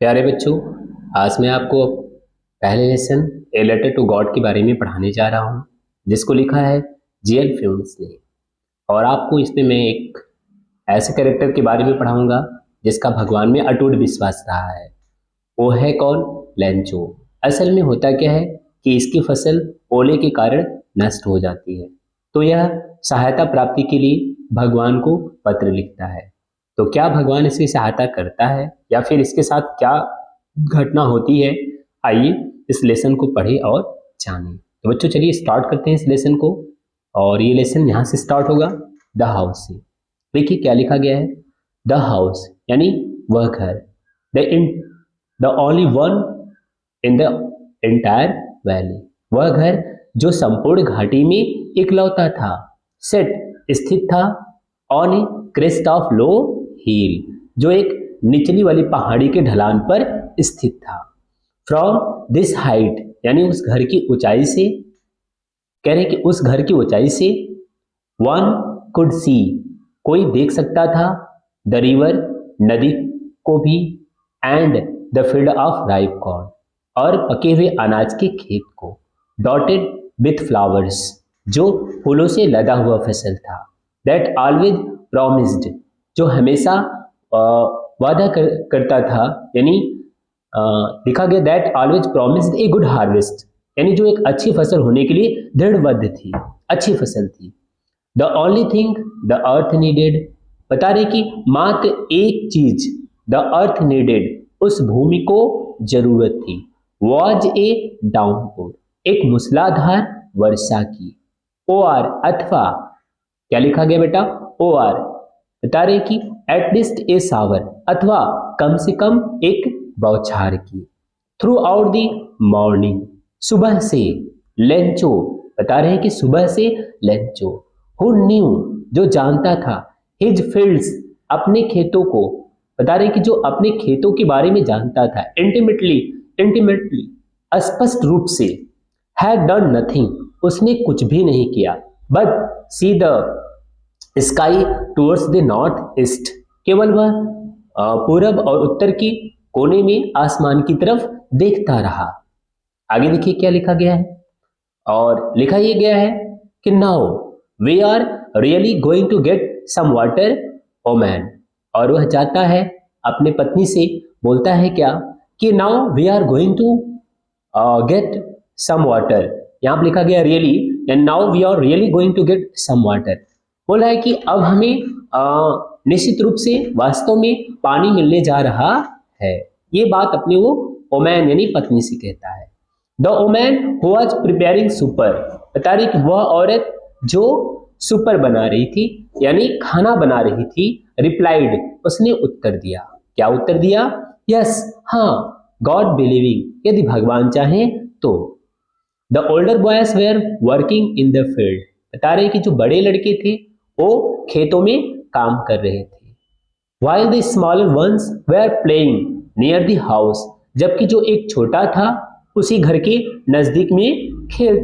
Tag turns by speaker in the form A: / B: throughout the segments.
A: प्यारे बच्चों, आज मैं आपको पहले lesson a letter to God के बारे में पढ़ाने जा रहा हूँ, जिसको लिखा है जीएल फ्यून्स ने। और आपको इसमें मैं एक ऐसे कैरेक्टर के बारे में पढ़ाऊंगा जिसका भगवान में अटूट विश्वास रहा है। वो है कौन? लेंचो। असल में होता क्या है कि इसकी फसल ओले के कारण नष्ट हो जाती है, तो यह सहायता प्राप्ति के लिए भगवान को पत्र लिखता है। तो क्या भगवान इसकी सहायता करता है या फिर इसके साथ क्या घटना होती है? आइए इस लेसन को पढ़े और जानें। तो बच्चों चलिए स्टार्ट करते हैं इस लेसन को। और ये लेसन यहाँ से स्टार्ट होगा द हाउस से। देखिए क्या लिखा गया है। द हाउस यानी वह घर, the only one in the entire valley, वह घर जो संपूर्ण घाटी में इकलौता था। सेट स्थित था on a crest of low hill, जो एक निचली वाली पहाड़ी के ढलान पर स्थित था। फ्रॉम दिस हाइट यानी उस घर की ऊंचाई से, कह रहे कि उस घर की ऊंचाई से वन कुड सी, कोई देख सकता था, द रिवर, नदी को भी, and the field of ripe corn, और पके हुए अनाज के खेत को, डॉटेड विथ फ्लावर्स, जो फूलों से लदा हुआ फसल था, दैट ऑलवेज प्रॉमिस्ड, जो हमेशा वादा करता था, यानी लिखा गया that always promised a good harvest, यानी जो एक अच्छी फसल होने के लिए दृढ़बद्ध थी, अच्छी फसल थी। The only thing the earth needed, बता रहे कि मात्र एक चीज द अर्थ नीडेड, उस भूमि को जरूरत थी, वॉज ए डाउनपोर, एक मूसलाधार वर्षा की। ओ आर अथवा, क्या लिखा गया बेटा? ओ आर, बता रहे कि एट लीस्ट ए सावर, अथवा कम से कम एक बौछार की। थ्रू आउट दी मॉर्निंग, सुबह से। लेंचो, बता रहे हैं कि सुबह से लेंचो, हु न्यू, जो जानता था, हिज फील्ड्स, अपने खेतों को, बता रहे कि जो अपने खेतों के बारे में जानता था, इंटीमेटली, स्पष्ट रूप से, हैड डन नथिंग, उसने कुछ भी नहीं किया, but see the sky towards the north east, केवल वह पूरब और उत्तर की कोने में आसमान की तरफ देखता रहा। आगे देखिए क्या लिखा गया है, और लिखा ये गया है कि now we are really going to get some water oh man, और वह जाता है अपने पत्नी से, बोलता है क्या कि now we are going to get some water, यहाँ पर लिखा गया really, and now we are really going to get some water, बोल रहा है कि अब हमें निश्चित रूप से वास्तव में पानी मिलने जा रहा है। ये बात अपने वो ओमैन यानी पत्नी से कहता है। The woman who was preparing super, बता रही कि वह औरत जो सुपर बना रही थी यानी खाना बना रही थी, रिप्लाइड, उसने उत्तर दिया। क्या उत्तर दिया? यस, हाँ, गॉड बिलीविंग, यदि भगवान चाहे तो। The older boys were working in the field, बता रहे कि जो बड़े लड़के थे वो खेतों में काम कर रहे थे। While the smaller ones were playing near the house, जबकि जो एक छोटा था उसी घर के नजदीक में खेल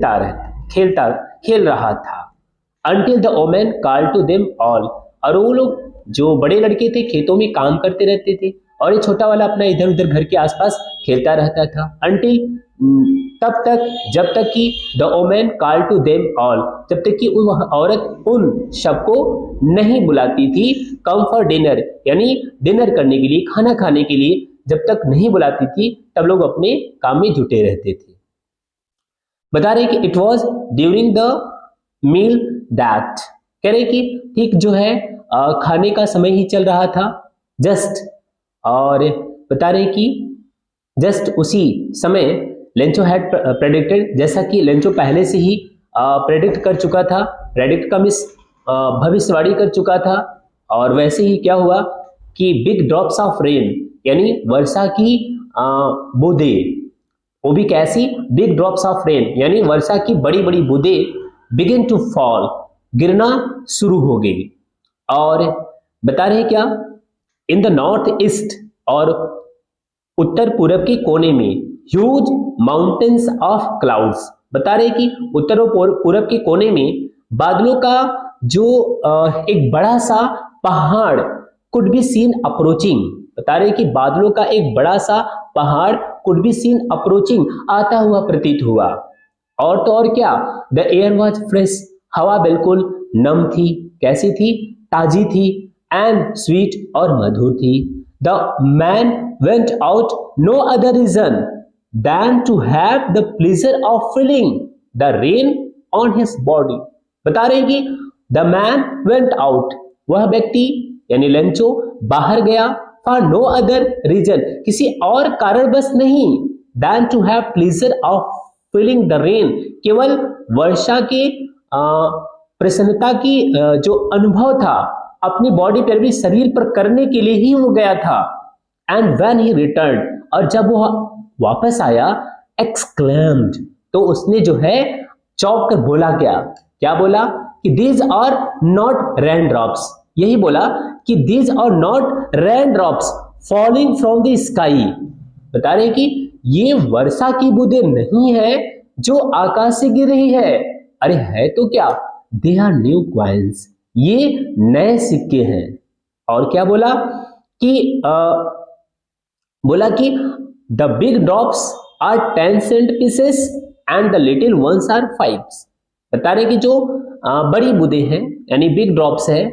A: रहा था। Until the woman called to them all, और वो लोग जो बड़े लड़के थे खेतों में काम करते रहते थे और ये छोटा वाला अपना इधर उधर घर के आसपास खेलता रहता था। Until, तब तक, जब तक कि the woman called to them all, जब तक कि वह औरत उन सबको नहीं बुलाती थी, come for dinner, यानी डिनर करने के लिए, खाना खाने के लिए जब तक नहीं बुलाती थी तब लोग अपने काम में जुटे रहते थे। बता रहे कि it was during the meal that, कह रहे कि ठीक जो है खाने का समय ही चल रहा था, जस्ट, और बता रहे कि जस्ट उसी समय लेंचो हैड प्रेडिक्टेड, जैसा कि लेंचो पहले से ही प्रेडिक्ट कर चुका था, प्रेडिक्ट का मिस भविष्यवाणी कर चुका था, और वैसे ही क्या हुआ कि बिग ड्रॉप्स ऑफ रेन, यानी वर्षा की बूंदें, वो भी कैसी? बिग ड्रॉप्स ऑफ रेन, यानी वर्षा की बड़ी बड़ी बूंदें बिगिन टू फॉल, गिरना शुरू हो गई। और बता रहे क्या? इन द नॉर्थ ईस्ट, और उत्तर पूरब के कोने में, ह्यूज माउंटेन्स ऑफ क्लाउड्स, बता रहे कि उत्तर और पूरब के कोने में बादलों का जो एक बड़ा सा पहाड़, कुड बी सीन अप्रोचिंग, बता रहे कि बादलों का एक बड़ा सा पहाड़ कुड बी सीन अप्रोचिंग, आता हुआ प्रतीत हुआ। और तो और क्या, द एयर वॉज फ्रेश, हवा बिल्कुल नम थी, कैसी थी, ताजी थी, एंड स्वीट और मधुर थी। The man went out no other reason than to have the pleasure of feeling the rain on his body. बता रहे कि द मैन वेंट आउट, वह व्यक्ति यानी लेंचो बाहर गया, फॉर नो अदर रीजन, किसी और कारणवश नहीं, then to have pleasure of feeling the rain, केवल वर्षा के प्रसन्नता की जो अनुभव था अपनी बॉडी पर भी, शरीर पर करने के लिए ही वो गया था। एंड व्हेन ही रिटर्न, और जब वो वापस आया, एक्सक्लेम्ड, तो उसने जो है चौंक कर बोला, क्या क्या बोला कि these are not rain drops, यही बोला कि these are not rain drops falling from the sky. बता रहे कि ये वर्षा की बूंदें नहीं है जो आकाश से गिर रही है, अरे है तो क्या, दे आर न्यू कॉइन्स, ये नए सिक्के हैं। और क्या बोला कि बोला कि the big drops are 10 cent pieces and the little ones are 5। बता रहे कि जो बड़ी बूंदें हैं यानी बिग ड्रॉप्स है,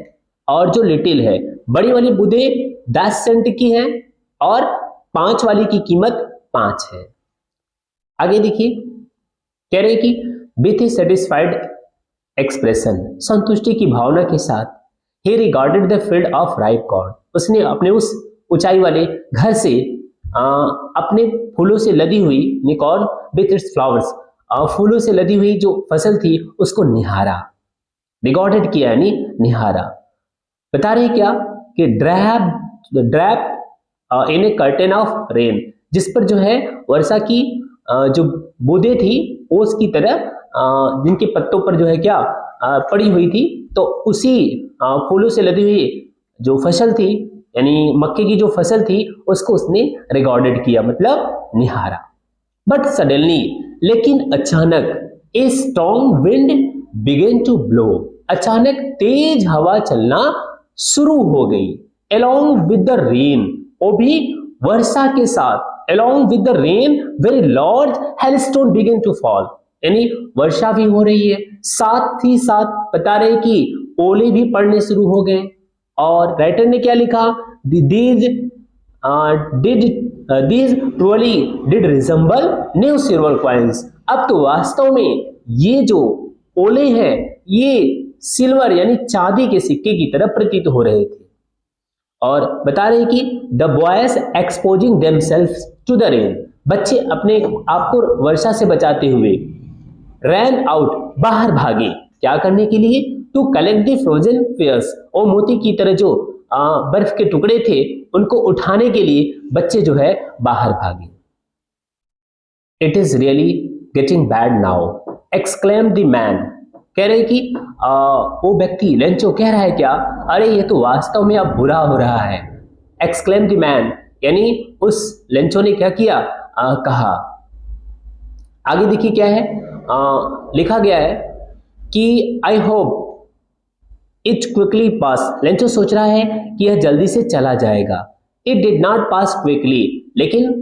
A: और जो लिटिल है, बड़ी वाली बूंदें 10 सेंट की है और 5 वाली की कीमत 5 है। आगे देखिए, कह रहे कि विथ ए सेटिस्फाइड एक्सप्रेशन, संतुष्टि की भावना के साथ, ही regarded the field of ripe corn, उसने अपने उस ऊंचाई वाले घर से अपने फूलों से लदी हुई, निकॉर्न विथ इट्स फ्लावर्स, फूलों से लदी हुई जो फसल थी उसको निहारा, रिगार्डेड किया यानी निहारा। बता रहे क्या कि ड्रैप इन ए कर्टेन ऑफ रेन, जिस पर जो है वर्षा की जो बूंदें थी ओस की तरह जिनके पत्तों पर जो है क्या पड़ी हुई थी, तो उसी फूलों से लदी हुई जो फसल थी यानी मक्के की जो फसल थी उसको उसने रिकॉर्डेड किया, मतलब निहारा। बट सडनली, लेकिन अचानक, a strong wind began to blow, अचानक तेज हवा चलना शुरू हो गई। अलोंग विद द रेन, वो भी वर्षा के साथ, along with the rain very large hailstone began to fall, यानी वर्षा भी हो रही है, साथ ही साथ बता रहे कि ओले भी पड़ने शुरू हो गए। और राइटर ने क्या लिखा, these truly did resemble new silver coins, अब तो वास्तव में ये जो ओले हैं ये सिल्वर यानी चांदी के सिक्के की तरह प्रतीत हो रहे थे। और बता रहे कि the boys exposing themselves to the rain, बच्चे अपने आप को वर्षा से बचाते हुए रैन आउट, बाहर भागे, क्या करने के लिए, to collect the frozen pearls, और मोती की तरह जो बर्फ के टुकड़े थे उनको उठाने के लिए बच्चे जो है बाहर भागे। It is really getting bad now, exclaim the man, कह रहे कि वो व्यक्ति लेंचो कह रहा है क्या, अरे ये तो वास्तव में अब बुरा हो रहा है। एक्सक्लेम द मैन, यानी उस लेंचो ने क्या किया, कहा। आगे देखिए क्या है, लिखा गया है कि I hope it quickly pass, Lencho सोच रहा है कि यह जल्दी से चला जाएगा। It did not pass quickly, लेकिन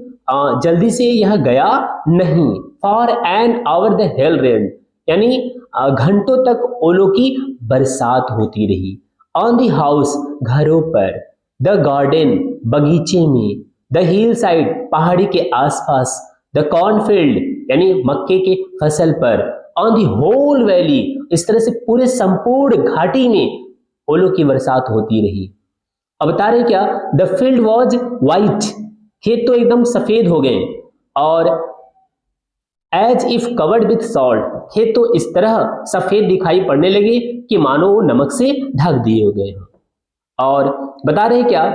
A: जल्दी से यह गया नहीं। For an hour the hell rain, यानी घंटों तक ओलों की बरसात होती रही। ऑन द हाउस, घरों पर, द गार्डन, बगीचे में, द हिल साइड, पहाड़ी के आसपास, द कॉर्नफील्ड, यानी मक्के के फसल पर, ऑन द होल वैली, इस तरह से पूरे संपूर्ण घाटी में ओलों की बरसात होती रही। अब बता रहे क्या, द फील्ड वॉज वाइट, खेत तो एकदम सफेद हो गए, और as if covered with salt, खेत तो इस तरह सफेद दिखाई पड़ने लगे कि मानो वो नमक से ढक दिए हो गए। और बता रहे क्या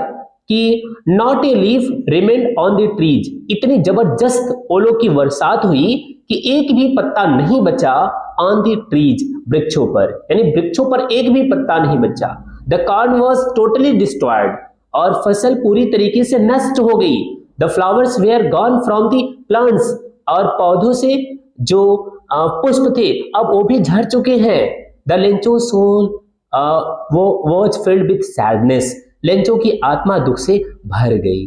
A: कि not a leaf remained on the trees, इतनी जबरदस्त ओलों की बरसात हुई कि एक भी पत्ता नहीं बचा ऑन द ट्रीज, वृक्षों पर, यानी वृक्षों पर एक भी पत्ता नहीं बचा। The corn was totally destroyed, और फसल पूरी तरीके से नष्ट हो गई। The flowers were gone from the plants, और पौधों से जो पुष्प थे अब वो भी झड़ चुके हैं। द लेंचो सोल वो was filled with sadness, Lencho की आत्मा दुख से भर गई।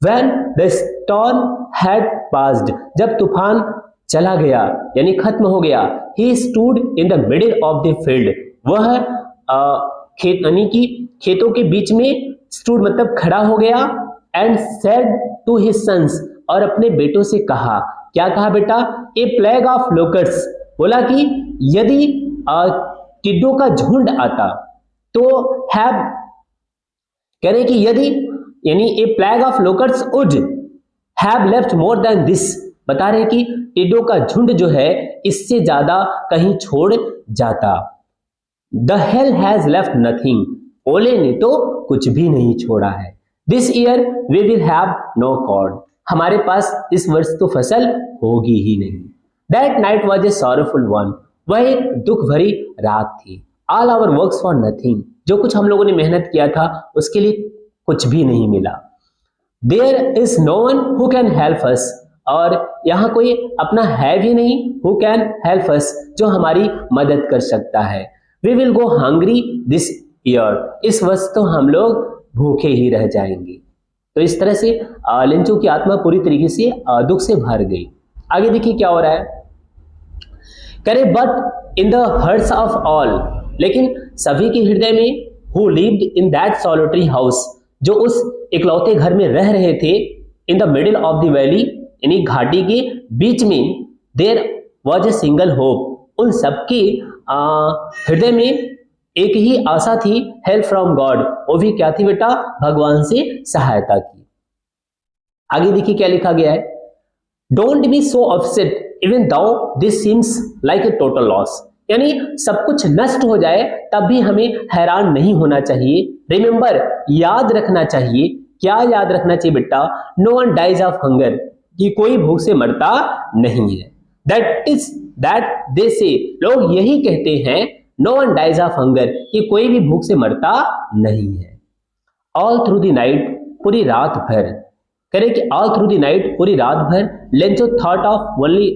A: When the storm had passed, जब तूफान चला गया यानी खत्म हो गया, he stood in the middle of the field, वह खेत यानी कि खेतों के बीच में stood मतलब खड़ा हो गया, and said to his sons, और अपने बेटों से कहा, क्या कहा बेटा? A plague of locusts, बोला कि यदि टिड्डों का झुंड आता तो have, कह रहे कि यदि यानी a plague of locusts would have left more than this, बता रहे कि टिड्डों का झुंड जो है इससे ज्यादा कहीं छोड़ जाता। The hail has left nothing, ओले ने तो कुछ भी नहीं छोड़ा है। This year we will have no corn, हमारे पास इस वर्ष तो फसल होगी ही नहीं। That night was a sorrowful one, वह एक दुख भरी रात थी। All our works for nothing, जो कुछ हम लोगों ने मेहनत किया था उसके लिए कुछ भी नहीं मिला। There is no one who can help us, और यहाँ कोई अपना है भी नहीं हु कैन हेल्प अस, जो हमारी मदद कर सकता है। We will go hungry this year, इस वर्ष तो हम लोग भूखे ही रह जाएंगे। तो इस तरह से लेंचो की आत्मा पूरी तरीके से दुख से भर गई। आगे देखिए क्या हो रहा है, करे but in the hearts of all, लेकिन सभी के हृदय में, who lived in that solitary house, जो उस इकलौते घर में रह रहे थे, in the middle of the valley यानी घाटी के बीच में, there was a single hope, उन सबके हृदय में एक ही आशा थी, हेल्प फ्रॉम गॉड, वो भी क्या थी बेटा? भगवान से सहायता की। आगे देखिए क्या लिखा गया है, don't be so upset even though this seems like a total loss, यानी सब कुछ नष्ट हो जाए तब भी हमें हैरान नहीं होना चाहिए। रिमेंबर, याद रखना चाहिए, क्या याद रखना चाहिए बेटा? No one dies of hunger, कि कोई भूख से मरता नहीं है। दैट इज दैट दे से, लोग यही कहते हैं, no one dies of hunger, कि कोई भी भूख से मरता नहीं है। ऑल थ्रू द नाइट, पूरी रात भर, करे कि ऑल थ्रू द नाइट, पूरी रात भर, लेंचो थॉट ऑफ ओनली,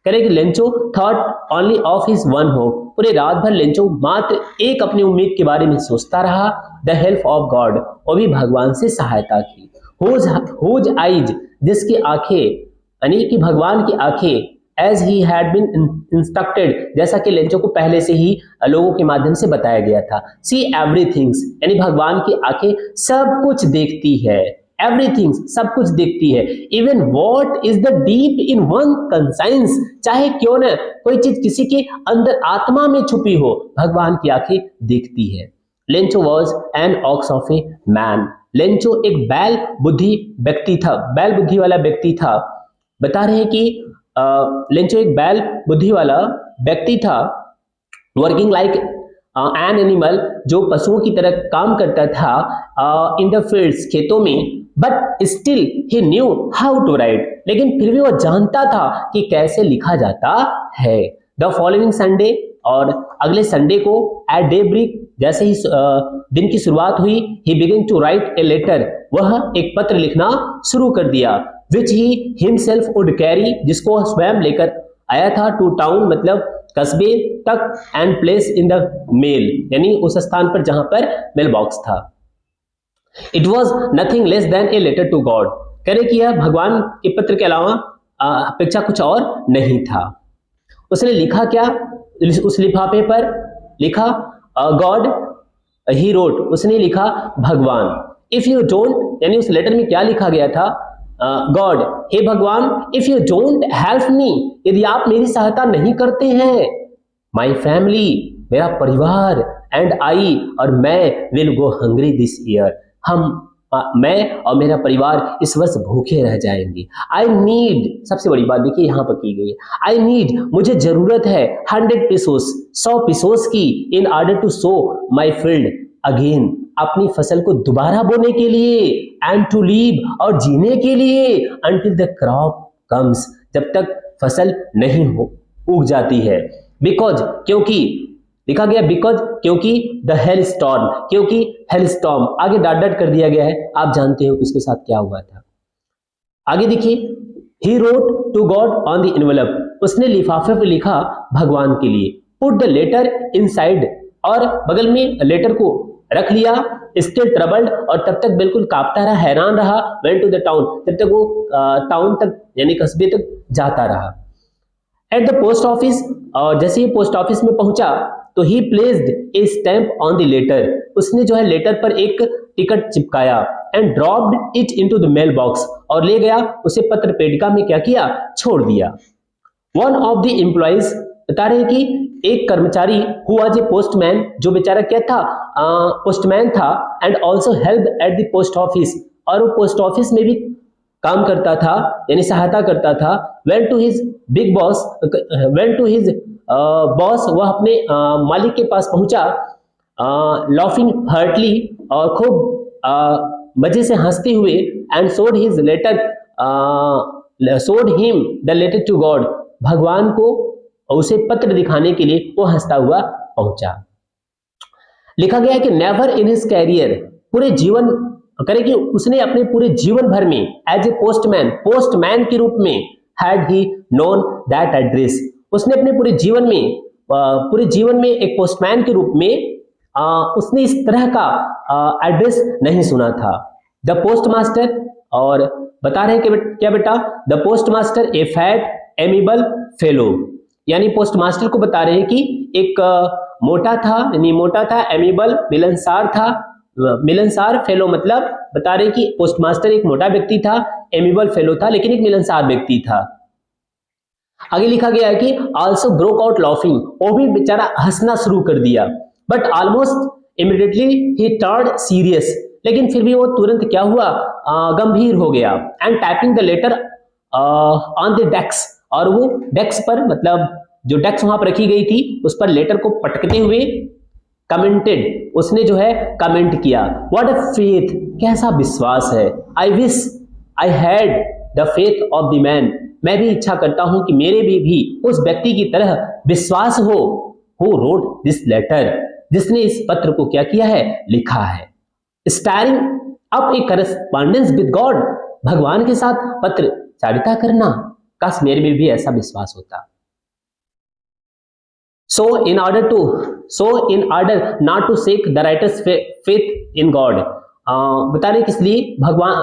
A: करे कि Lencho thought only of his one hope, पूरे रात भर लेंचो मात्र एक अपनी उम्मीद के बारे में सोचता रहा, द हेल्प ऑफ गॉड, और भी भगवान से सहायता की। हुज आइज, जिसकी आंखें यानी कि भगवान की आंखें, as he had been instructed, जैसा कि लेंचो को पहले से ही लोगों के माध्यम से बताया गया था। सी एवरीथिंग्स, यानी भगवान की आंखें सब कुछ देखती है, एवरीथिंग सब कुछ देखती है। Even what is the deep in one conscience, चाहे क्यों न कोई चीज किसी के अंदर आत्मा में छुपी हो, भगवान की आंखें देखती है। Lencho was an ox of a man, Lencho एक बैल बुद्धि व्यक्ति था, बैल बुद्धि वाला व्यक्ति था। बता रहे हैं कि लेंचो एक बैल बुद्धि वाला व्यक्ति था, वर्किंग लाइक एन एनिमल, जो पशुओं की तरह काम करता था इन द फील्ड्स, खेतों में। But still he knew how to write, लेकिन फिर भी वह जानता था कि कैसे लिखा जाता है। द फॉलोइंग संडे, और अगले संडे को, एट डे ब्रेक, जैसे ही दिन की शुरुआत हुई, he begin to write a letter, वह एक पत्र लिखना शुरू कर दिया, which he himself would carry, जिसको स्वयं लेकर आया था, टू टाउन मतलब कस्बे तक, and place in the mail, यानी उस स्थान पर जहां पर मेल बॉक्स था। It was nothing less than a letter to God, कह रहे कि यह भगवान के पत्र के अलावा अपेक्षा कुछ और नहीं था। उसने लिखा क्या? उस लिफाफे पर लिखा गॉड, ही रोट, उसने लिखा भगवान। इफ यू डोंट, यानी उस लेटर में क्या लिखा गया था? गॉड, हे भगवान, if you don't help me, यदि आप मेरी सहायता नहीं करते हैं, माई फैमिली, मेरा परिवार, एंड आई, और मैं, will go hungry this year, मैं और मेरा परिवार इस वर्ष भूखे रह जाएंगे। आई नीड, सबसे बड़ी बात देखिए यहाँ पर की गई है, आई नीड, मुझे जरूरत है 100 पेसोस, 100 पेसोस की, in order to sow my field again, अपनी फसल को दोबारा बोने के लिए, एंड टू लीव, और जीने के लिए, अंटिल द क्रॉप कम्स, जब तक फसल नहीं उग जाती है। बिकॉज, क्योंकि, लिखा गया बिकॉज, क्योंकि द हेल स्टॉर्म, क्योंकि हेल स्टॉर्म, आगे डाट डाट कर दिया गया है, आप जानते हो कि उसके साथ क्या हुआ था। आगे देखिए, he wrote to God on the envelope, उसने लिफाफे पर लिखा भगवान के लिए, पुट द लेटर इनसाइड, और बगल में लेटर को रख लिया, स्टिल ट्रबल्ड, और तब तक बिल्कुल कांपता रहा, हैरान रहा, वेंट टू द टाउन, जब तक वो टाउन तक यानी कस्बे तक जाता रहा। एट द पोस्ट ऑफिस, और जैसे ही पोस्ट ऑफिस में पहुंचा तो he placed a stamp on the letter, उसने जो है लेटर पर एक टिकट चिपकाया, and dropped it into the mail box, और ले गया उसे पत्र पेटिका में क्या किया, छोड़ दिया। वन ऑफ द एम्प्लॉइज, बता रहे हैं कि एक कर्मचारी हुआ जे पोस्टमैन, जो बेचारा क्या था, पोस्टमैन था, and also help at the post office, और वो पोस्ट ऑफिस में भी काम करता था यानी सहायता करता था। Went to his big boss, went to his boss, वह अपने मालिक के पास पहुंचा, लाफिंग हर्टली, और खूब मजे से हंसते हुए, and showed his letter, showed him the letter to God, भगवान को उसे पत्र दिखाने के लिए वो हंसता हुआ पहुंचा। लिखा गया है कि नेवर इन हिज कैरियर, पूरे जीवन करे कि उसने अपने पूरे जीवन भर में एज ए पोस्टमैन, पोस्टमैन के रूप में, had he known that address, उसने अपने पूरे जीवन में एक पोस्टमैन के रूप में उसने इस तरह का एड्रेस नहीं सुना था। द पोस्ट मास्टर, और बता रहे हैं कि क्या बेटा, the post master a fat amiable fellow, यानी पोस्ट मास्टर को बता रहे हैं कि एक मोटा था, यानी मोटा था, एमिबल मिलनसार था, मिलनसार, फेलो मतलब बता रहे हैं कि पोस्ट मास्टर एक मोटा व्यक्ति था, एमिबल फेलो था, लेकिन एक मिलनसार व्यक्ति था। आगे लिखा गया है कि आल्सो ब्रोक आउट लाफिंग, वो भी बेचारा हंसना शुरू कर दिया, but almost immediately he turned serious, लेकिन फिर भी वो तुरंत क्या हुआ, गंभीर हो गया, and typing the later on the desk, और वो डेस्क पर, मतलब जो डेस्क वहां पर रखी गई थी उस पर लेटर को पटकते हुए कमेंटेड, उसने जो है कमेंट किया, व्हाट अ फेथ, कैसा विश्वास है, I wish I had the faith of the man, मैं भी इच्छा करता हूं कि मेरे भी उस व्यक्ति की तरह विश्वास हो, हु रोट दिस लेटर, जिसने इस पत्र को क्या किया है, लिखा है। Starring up A correspondence with God, भगवान के साथ पत्र चारिता करना, काश मेरे में भी ऐसा विश्वास होता। So in order not to shake the writer's faith in God, बता रहे किस लिए, भगवान,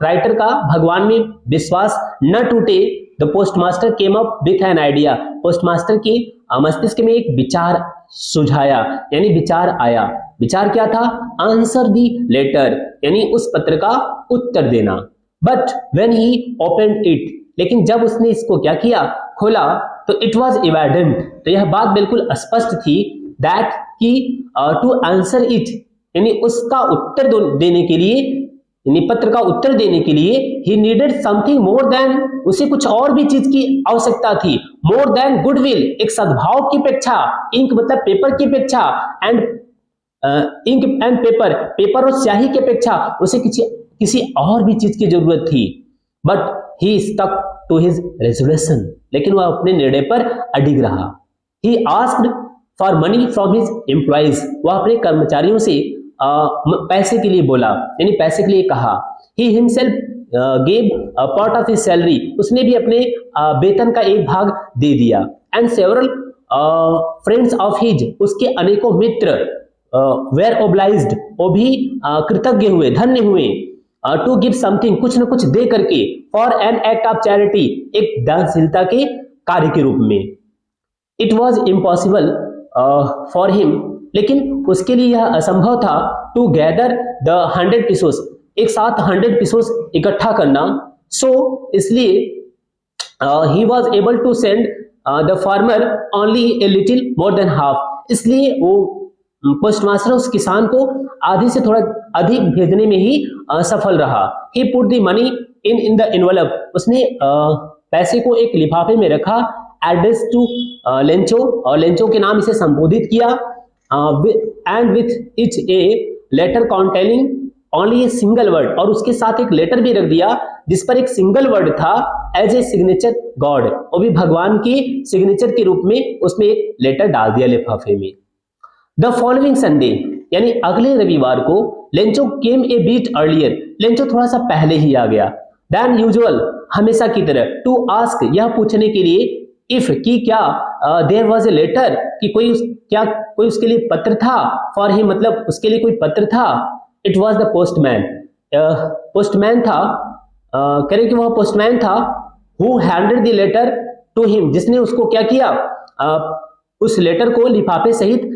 A: राइटर का भगवान में विश्वास न टूटे, the postmaster came up with an idea, postmaster के मस्तिष्क में एक विचार सुझाया, यानी विचार आया। विचार क्या था, आंसर दी लेटर, यानी उस पत्र का उत्तर देना। But when he opened it, लेकिन जब उसने इसको क्या किया, खोला, तो इट वॉज एविडेंट, तो यह बात बिल्कुल स्पष्ट थी, दैट कि टू आंसर इट, यानी उसका उत्तर देने के लिए, यानी पत्र का उत्तर देने के लिए, he needed something more than, उसे कुछ और भी चीज की आवश्यकता थी, मोर देन गुडविल, एक सद्भाव की अपेक्षा, इंक मतलब पेपर की अपेक्षा, and ink and paper, paper और स्याही की अपेक्षा उसे किसी और भी चीज की जरूरत थी। But he stuck to his resolution, लेकिन वह अपने निर्णय पर अडिग रहा। He asked for money from his employees, वह अपने कर्मचारियों से पैसे के लिए बोला, यानी पैसे के लिए कहा। He himself gave part of his salary, उसने भी अपने वेतन का एक भाग दे दिया। And several friends of his, उसके अनेकों मित्र वेर ओब्लाइज्ड, वो भी कृतज्ञ हुए, धन्य हुए, टू गिव समथिंग, कुछ न कुछ दे करके, for an act of charity, एक दानशीलता के कार्य के रूप में। It was impossible for him, लेकिन उसके लिए यह असंभव था, टू गैदर द 100 पीसोस, एक साथ 100 पीसोस इकट्ठा करना। सो इसलिए he was able to send the farmer only a little more than half, इसलिए वो पोस्टमास्टर उस किसान को आधे से थोड़ा अधिक भेजने में ही सफल रहा। He put the money in the envelope, उसने पैसे को एक लिफाफे में रखा, एड्रेस टू लेंचो, और लेंचो के नाम इसे संबोधित किया, and with it a letter containing only a single word, और उसके साथ एक लेटर भी रख दिया जिस पर एक सिंगल वर्ड था, एज ए सिग्नेचर गॉड, वो भी भगवान के सिग्नेचर के रूप में उसमें एक लेटर डाल दिया लिफाफे में। द फॉलोइंग संडे, यानी अगले रविवार को, लेंचो केम ए बीट अर्लियर, लेंचो थोड़ा सा पहले ही आ गया, देन यूजुअल, हमेशा की तरह, टू आस्क, यह पूछने के लिए, इफ कि क्या देयर वाज ए लेटर कि क्या कोई उसके लिए पत्र था, फॉर ही मतलब उसके लिए कोई पत्र था। It was the postman, postman था, कह रहे कि वह पोस्टमैन था who handed the letter to him, जिसने उसको क्या किया, उस लेटर को लिफाफे सहित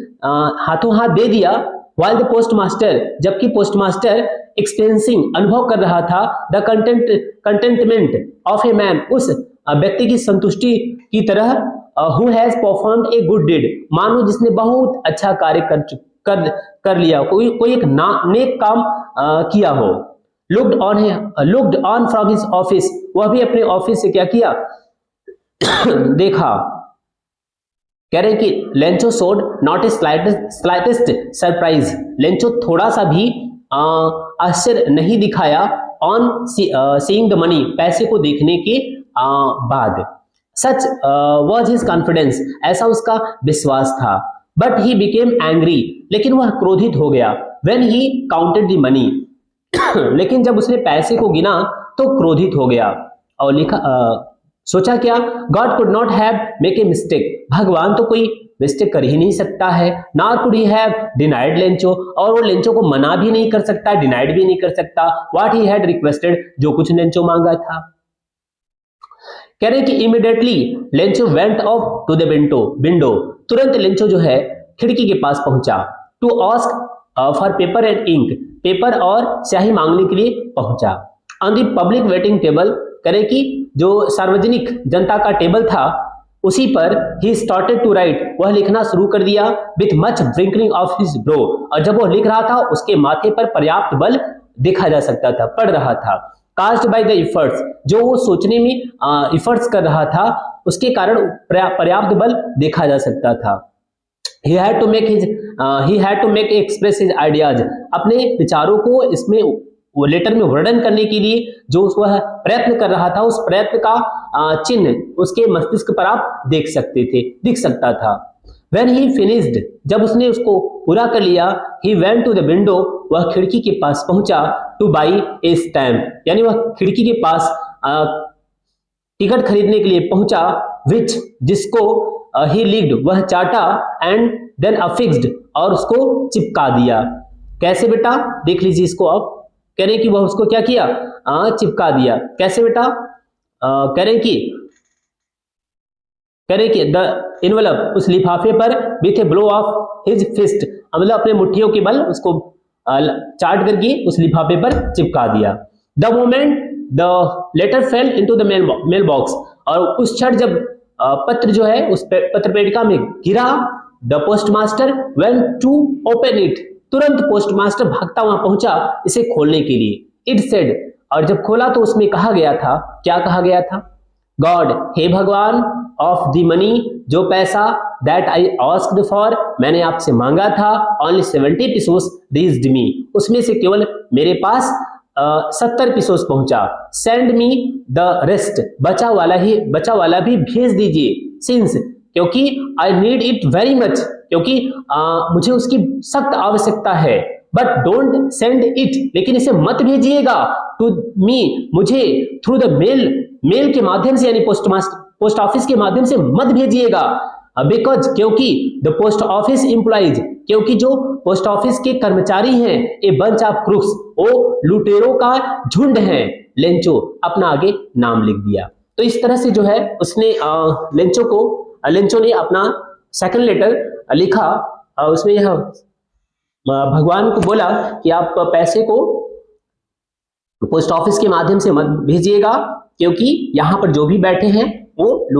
A: हाथों हाथ दे दिया। while the postmaster, जबकि पोस्टमास्टर एक्सपेंसिंग अनुभव कर रहा था the contentment of a man, उस व्यक्ति की संतुष्टि की तरह who has performed a good deed, मानो जिसने बहुत अच्छा कार्य कर लिया, कोई एक नेक काम किया हो। Looked on from his office, वह भी अपने ऑफिस से क्या किया देखा। कह रहे कि Lencho showed not a slightest surprise, Lencho थोड़ा सा भी आश्चर्य नहीं दिखाया ऑन सीइंग द मनी, पैसे को देखने के बाद। सच वाज हिज कॉन्फिडेंस, ऐसा उसका विश्वास था। बट ही बिकेम एंग्री, लेकिन वह क्रोधित हो गया। When he counted the money, लेकिन जब उसने पैसे को गिना तो क्रोधित हो गया और सोचा क्या, God could not have make a mistake, भगवान तो कोई मिस्टेक कर ही नहीं सकता है। Nor could he have denied Lencho, और वो लेंचो को मना भी नहीं कर सकता, डिनाइड भी नहीं कर सकता। व्हाट ही हैड रिक्वेस्टेड, जो कुछ लेंचो मांगा था। कह रहे कि immediately Lencho went off to the window, तुरंत लेंचो जो है खिड़की के पास पहुंचा। To ask for paper and ink, paper और स्याही मांगने के लिए पहुंचा। On the public waiting table, करे कि जो सार्वजनिक जनता का टेबल था उसी पर ही स्टार्टेड टू राइट, वह लिखना शुरू कर दिया। With much wrinkling of his brow, और जब वह लिख रहा था उसके माथे पर पर्याप्त बल देखा जा सकता था, पड़ रहा था। कास्ट बाय द इफर्ट्स, जो वो सोचने में इफर्ट्स कर रहा था उसके कारण पर्याप्त बल देखा जा सकता था। he had to make express his ideas, अपने विचारों को इसमें वो लेटर में वर्णन करने के लिए जो वह प्रयत्न कर रहा था, उस प्रयत्न का चिन्ह उसके मस्तिष्क पर आप दिख सकता था। When he finished, जब उसने उसको पूरा कर लिया, he went to the window, वह खिड़की के पास पहुंचा, to buy a stamp, यानी वह खिड़की के पास टिकट खरीदने के लिए पहुंचा, which जिसको he licked, वह चाटा, and then affixed, और उसको चिपका दिया। कैसे बेटा, देख लीजिए इसको आप। कह रहे कि वह उसको क्या किया, चिपका दिया। कैसे बेटा, कह रहे कि द इनवेलप, उस लिफाफे पर with a blow of his fist, मतलब अपने मुट्ठियों के बल उसको चाट करके उस लिफाफे पर चिपका दिया। The moment the letter fell into the mail box, और उस क्षण जब पत्र जो है उस पत्र पेटिका में गिरा, the postmaster went to open it, तुरंत पोस्टमास्टर भागता वहां पहुंचा इसे खोलने के लिए। इट सेड, और जब खोला तो उसमें कहा गया था, क्या कहा गया था, गॉड, हे भगवान, ऑफ द मनी, जो पैसा, दैट आई आस्क्ड फॉर, मैंने आपसे मांगा था, ओनली 70 पीसोस रीच्ड मी, उसमें से केवल मेरे पास 70 पीसोस पहुंचा। सेंड मी द रेस्ट, बचा वाला भी भेज दीजिए। सिंस, क्योंकि I need it very much, क्योंकि मुझे उसकी सख्त आवश्यकता है। बट डोंट सेंड इट, लेकिन इसे मत भेजिएगा, टू मी, मुझे, थ्रू द मेल के माध्यम से, यानी पोस्ट ऑफिस के माध्यम से मत भेजिएगा। बिकॉज, क्योंकि द पोस्ट ऑफिस एम्प्लॉइज, क्योंकि जो पोस्ट ऑफिस के कर्मचारी हैं, ए बंच ऑफ क्रूक्स, वो लुटेरों का झुंड है। लेंचो अपना आगे नाम लिख दिया। तो इस तरह से जो है उसने लेंचो ने अपना सेकंड लेटर लिखा, उसमें यह भगवान को बोला कि आप पैसे को पोस्ट ऑफिस के माध्यम से मत भेजिएगा, क्योंकि यहां पर जो भी बैठे हैं वो